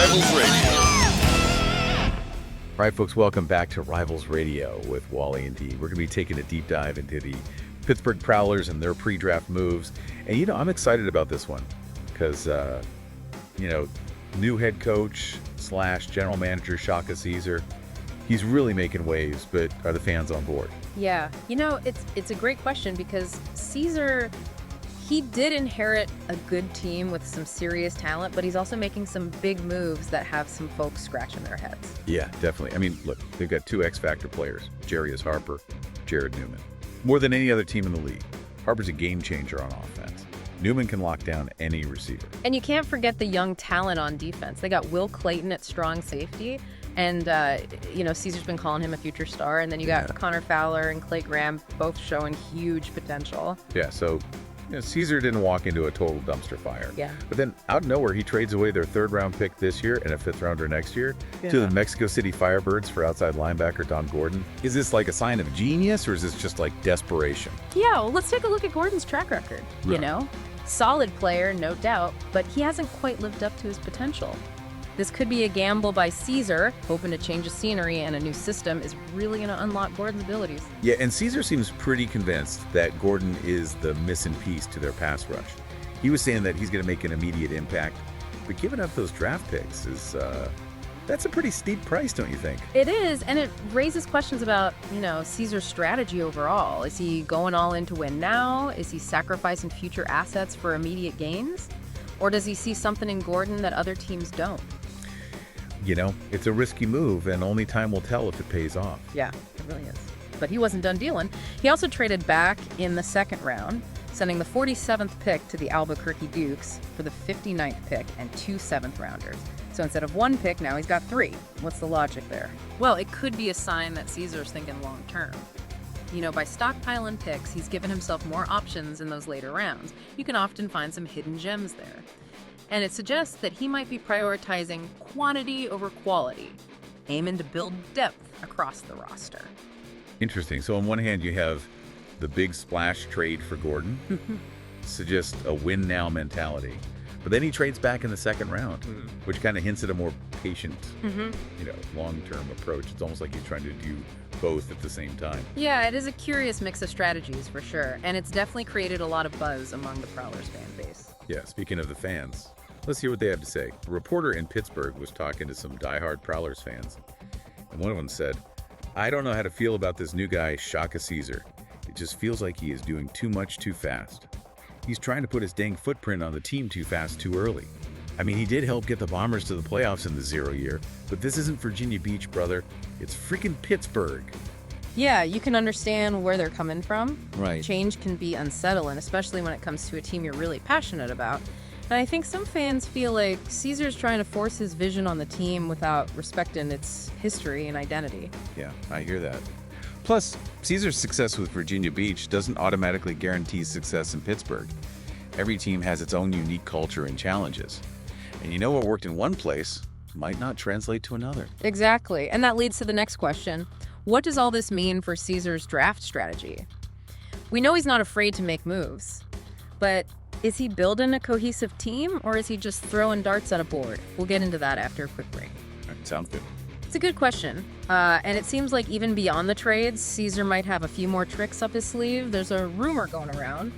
Rivals Radio. All right, folks, welcome back to Rivals Radio with Wally and Dee. We're going to be taking a deep dive into the Pittsburgh Prowlers and their pre-draft moves. And, I'm excited about this one because, new head coach / general manager Shaka Caesar, he's really making waves, but are the fans on board? Yeah, it's a great question because Caesar, he did inherit a good team with some serious talent, but he's also making some big moves that have some folks scratching their heads. Yeah, definitely. I mean, look, they've got two X-Factor players, Jarius Harper, Jared Newman. More than any other team in the league, Harper's a game changer on offense. Newman can lock down any receiver. And you can't forget the young talent on defense. They got Will Clayton at strong safety, and, Caesar's been calling him a future star. And then you got Connor Fowler and Clay Graham both showing huge potential. Yeah, so Caesar didn't walk into a total dumpster fire. Yeah. But then out of nowhere, he trades away their third-round pick this year and a fifth-rounder next year to the Mexico City Firebirds for outside linebacker Don Gordon. Is this like a sign of genius, or is this just like desperation? Yeah, well, let's take a look at Gordon's track record. Right. Solid player, no doubt, but he hasn't quite lived up to his potential. This could be a gamble by Caesar, hoping to change the scenery, and a new system is really going to unlock Gordon's abilities. Yeah, and Caesar seems pretty convinced that Gordon is the missing piece to their pass rush. He was saying that he's going to make an immediate impact, but giving up those draft picks is, that's a pretty steep price, don't you think? It is, and it raises questions about, Caesar's strategy overall. Is he going all in to win now? Is he sacrificing future assets for immediate gains? Or does he see something in Gordon that other teams don't? It's a risky move, and only time will tell if it pays off. Yeah, it really is. But he wasn't done dealing. He also traded back in the second round, sending the 47th pick to the Albuquerque Dukes for the 59th pick and 2 seventh-rounders. So instead of 1 pick, now he's got 3. What's the logic there? Well, it could be a sign that Caesar's thinking long-term. By stockpiling picks, he's given himself more options in those later rounds. You can often find some hidden gems there. And it suggests that he might be prioritizing quantity over quality, aiming to build depth across the roster. Interesting. So on one hand, you have the big splash trade for Gordon, suggests a win-now mentality. But then he trades back in the second round, which kind of hints at a more patient, long-term approach. It's almost like he's trying to do both at the same time. Yeah, it is a curious mix of strategies for sure, and it's definitely created a lot of buzz among the Prowlers fan base. Yeah, speaking of the fans, let's hear what they have to say. A reporter in Pittsburgh was talking to some diehard Prowlers fans, and one of them said, "I don't know how to feel about this new guy, Shaka Caesar. It just feels like he is doing too much too fast. He's trying to put his dang footprint on the team too fast too early. I mean, he did help get the Bombers to the playoffs in the 0 year, but this isn't Virginia Beach, brother. It's freaking Pittsburgh." Yeah, you can understand where they're coming from. Right. Change can be unsettling, especially when it comes to a team you're really passionate about. And I think some fans feel like Caesar's trying to force his vision on the team without respecting its history and identity. Yeah, I hear that. Plus, Caesar's success with Virginia Beach doesn't automatically guarantee success in Pittsburgh. Every team has its own unique culture and challenges. And what worked in one place might not translate to another. Exactly. And that leads to the next question. What does all this mean for Caesar's draft strategy? We know he's not afraid to make moves, but is he building a cohesive team, or is he just throwing darts at a board? We'll get into that after a quick break. All right, sounds good. It's a good question. And it seems like even beyond the trades, Caesar might have a few more tricks up his sleeve. There's a rumor going around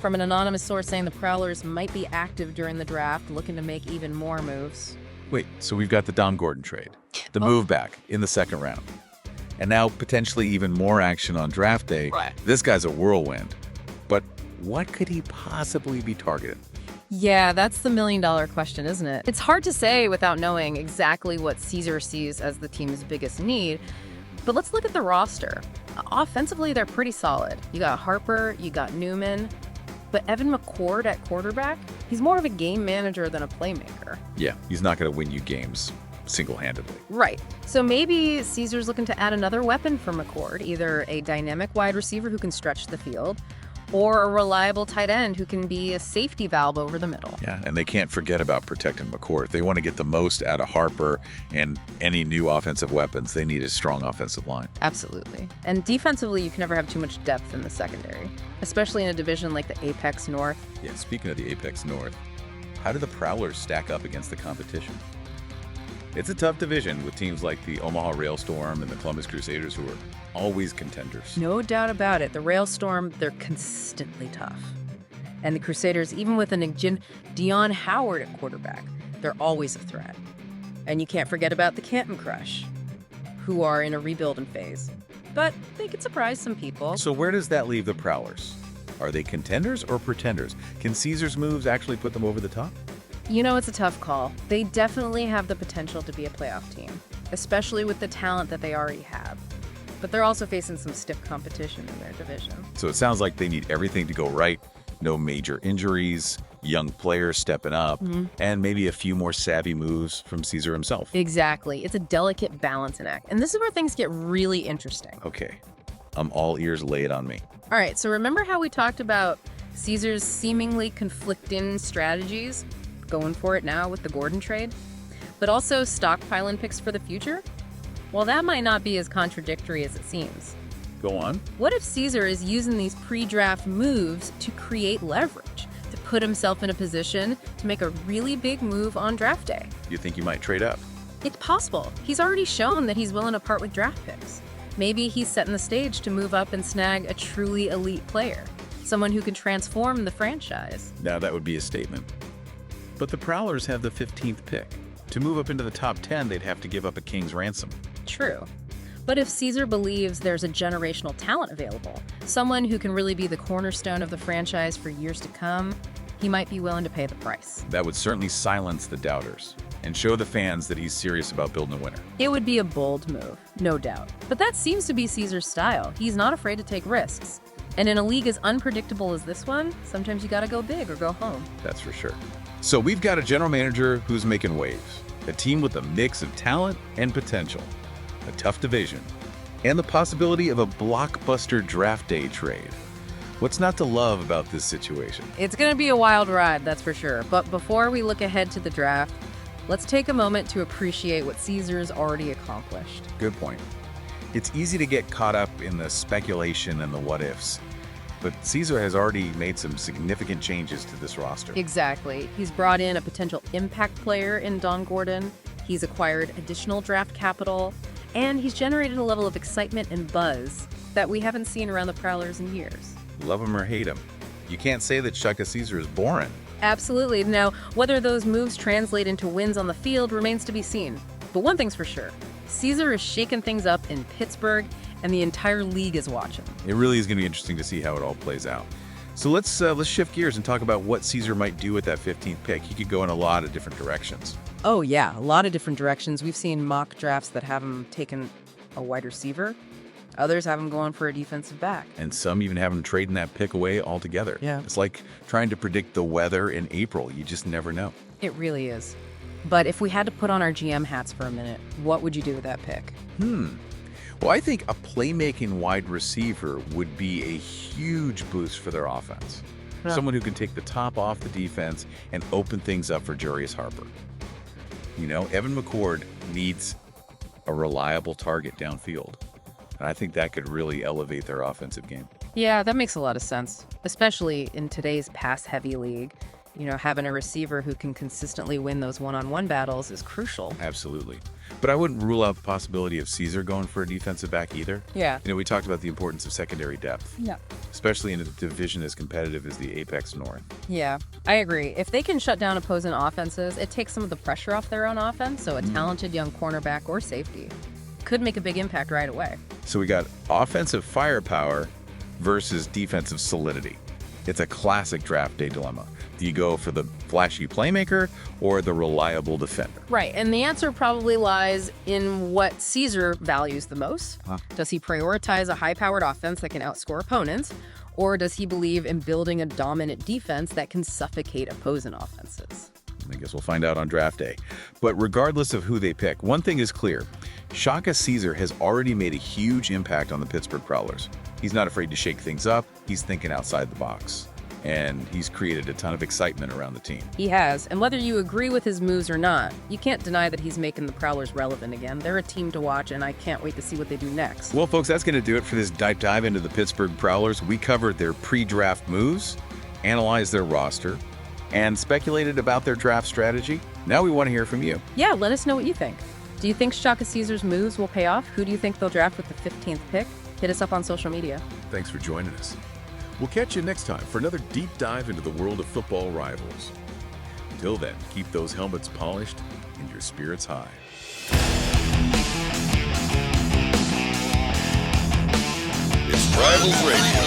from an anonymous source saying the Prowlers might be active during the draft, looking to make even more moves. Wait, so we've got the Don Gordon trade, the move back in the second round, and now potentially even more action on draft day. Right. This guy's a whirlwind. But what could he possibly be targeting? Yeah, that's the million-dollar question, isn't it? It's hard to say without knowing exactly what Caesar sees as the team's biggest need. But let's look at the roster. Offensively, they're pretty solid. You got Harper, you got Newman, but Evan McCord at quarterback, he's more of a game manager than a playmaker. Yeah, he's not going to win you games single-handedly. Right. So maybe Caesar's looking to add another weapon for McCord, either a dynamic wide receiver who can stretch the field, or a reliable tight end who can be a safety valve over the middle. Yeah, and they can't forget about protecting McCord. If they want to get the most out of Harper and any new offensive weapons, they need a strong offensive line. Absolutely. And defensively, you can never have too much depth in the secondary, especially in a division like the Apex North. Yeah, speaking of the Apex North, how do the Prowlers stack up against the competition? It's a tough division with teams like the Omaha Railstorm and the Columbus Crusaders, who are always contenders. No doubt about it. The Railstorm, they're consistently tough. And the Crusaders, even with Dion Howard at quarterback, they're always a threat. And you can't forget about the Canton Crush, who are in a rebuilding phase. But they could surprise some people. So where does that leave the Prowlers? Are they contenders or pretenders? Can Caesar's moves actually put them over the top? You know, it's a tough call. They definitely have the potential to be a playoff team, especially with the talent that they already have. But they're also facing some stiff competition in their division. So it sounds like they need everything to go right. No major injuries, young players stepping up, and maybe a few more savvy moves from Caesar himself. Exactly. It's a delicate balancing act. And this is where things get really interesting. Okay, I'm all ears, lay it on me. All right, so remember how we talked about Caesar's seemingly conflicting strategies? Going for it now with the Gordon trade? But also stockpiling picks for the future? Well, that might not be as contradictory as it seems. Go on. What if Caesar is using these pre-draft moves to create leverage, to put himself in a position to make a really big move on draft day? You think you might trade up? It's possible. He's already shown that he's willing to part with draft picks. Maybe he's setting the stage to move up and snag a truly elite player, someone who can transform the franchise. Now that would be a statement. But the Prowlers have the 15th pick. To move up into the top 10, they'd have to give up a king's ransom. True. But if Caesar believes there's a generational talent available, someone who can really be the cornerstone of the franchise for years to come, he might be willing to pay the price. That would certainly silence the doubters and show the fans that he's serious about building a winner. It would be a bold move, no doubt. But that seems to be Caesar's style. He's not afraid to take risks. And in a league as unpredictable as this one, sometimes you gotta go big or go home. That's for sure. So we've got a general manager who's making waves, a team with a mix of talent and potential, a tough division, and the possibility of a blockbuster draft day trade. What's not to love about this situation? It's gonna be a wild ride, that's for sure. But before we look ahead to the draft, let's take a moment to appreciate what Caesar's already accomplished. Good point. It's easy to get caught up in the speculation and the what-ifs, but Caesar has already made some significant changes to this roster. Exactly. He's brought in a potential impact player in Don Gordon, he's acquired additional draft capital, and he's generated a level of excitement and buzz that we haven't seen around the Prowlers in years. Love him or hate him, you can't say that Shaka Caesar is boring. Absolutely. Now, whether those moves translate into wins on the field remains to be seen. But one thing's for sure, Caesar is shaking things up in Pittsburgh, and the entire league is watching. It really is going to be interesting to see how it all plays out. So let's shift gears and talk about what Caesar might do with that 15th pick. He could go in a lot of different directions. Oh yeah, a lot of different directions. We've seen mock drafts that have him taking a wide receiver. Others have him going for a defensive back. And some even have him trading that pick away altogether. Yeah. It's like trying to predict the weather in April. You just never know. It really is. But if we had to put on our GM hats for a minute, what would you do with that pick? Well, I think a playmaking wide receiver would be a huge boost for their offense. Yeah. Someone who can take the top off the defense and open things up for Jarius Harper. You know, Evan McCord needs a reliable target downfield. And I think that could really elevate their offensive game. Yeah, that makes a lot of sense, especially in today's pass-heavy league. You know, having a receiver who can consistently win those one-on-one battles is crucial. Absolutely. But I wouldn't rule out the possibility of Caesar going for a defensive back either. Yeah. You know, we talked about the importance of secondary depth. Yeah. Especially in a division as competitive as the Apex North. Yeah, I agree. If they can shut down opposing offenses, it takes some of the pressure off their own offense, so a talented young cornerback or safety could make a big impact right away. So we got offensive firepower versus defensive solidity. It's a classic draft day dilemma. Do you go for the flashy playmaker or the reliable defender? Right, and the answer probably lies in what Caesar values the most. Does he prioritize a high-powered offense that can outscore opponents, or does he believe in building a dominant defense that can suffocate opposing offenses? I guess we'll find out on draft day. But regardless of who they pick, one thing is clear. Shaka Caesar has already made a huge impact on the Pittsburgh Prowlers. He's not afraid to shake things up. He's thinking outside the box. And he's created a ton of excitement around the team. He has, and whether you agree with his moves or not, you can't deny that he's making the Prowlers relevant again. They're a team to watch, and I can't wait to see what they do next. Well, folks, that's going to do it for this deep dive into the Pittsburgh Prowlers. We covered their pre-draft moves, analyzed their roster, and speculated about their draft strategy? Now we want to hear from you. Yeah, let us know what you think. Do you think Shaka Caesar's moves will pay off? Who do you think they'll draft with the 15th pick? Hit us up on social media. Thanks for joining us. We'll catch you next time for another deep dive into the world of football rivals. Until then, keep those helmets polished and your spirits high. It's Rivals Radio.